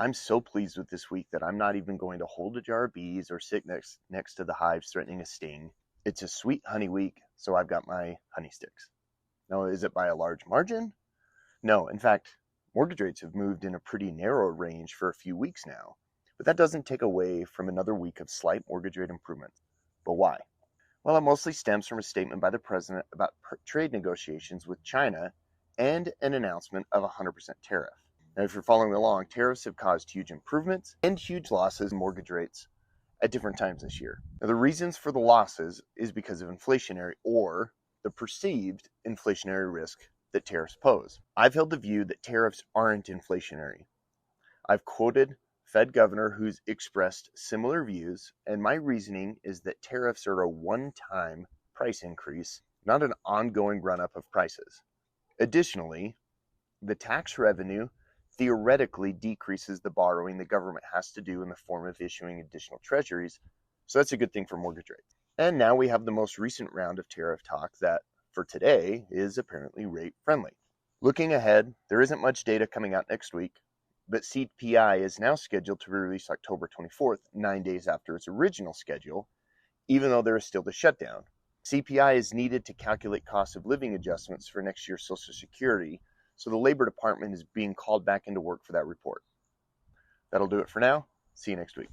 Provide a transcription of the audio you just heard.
I'm so pleased with this week that I'm not even going to hold a jar of bees or sit next to the hives threatening a sting. It's a sweet honey week, so I've got my honey sticks. Now, is it by a large margin? No, in fact, mortgage rates have moved in a pretty narrow range for a few weeks now, but that doesn't take away from another week of slight mortgage rate improvement. But why? Well, it mostly stems from a statement by the president about trade negotiations with China and an announcement of a 100% tariff. Now, if you're following along, tariffs have caused huge improvements and huge losses in mortgage rates at different times this year. Now, the reasons for the losses is because of inflationary or the perceived inflationary risk that tariffs pose. I've held the view that tariffs aren't inflationary. I've quoted Fed governor who's expressed similar views, and my reasoning is that tariffs are a one-time price increase, not an ongoing run-up of prices. Additionally, the tax revenue theoretically decreases the borrowing the government has to do in the form of issuing additional treasuries, so that's a good thing for mortgage rates. And now we have the most recent round of tariff talk that, for today, is apparently rate friendly. Looking ahead, there isn't much data coming out next week, but CPI is now scheduled to be released October 24th, 9 days after its original schedule, even though there is still the shutdown. CPI is needed to calculate cost of living adjustments for next year's Social Security, so the Labor Department is being called back into work for that report. That'll do it for now. See you next week.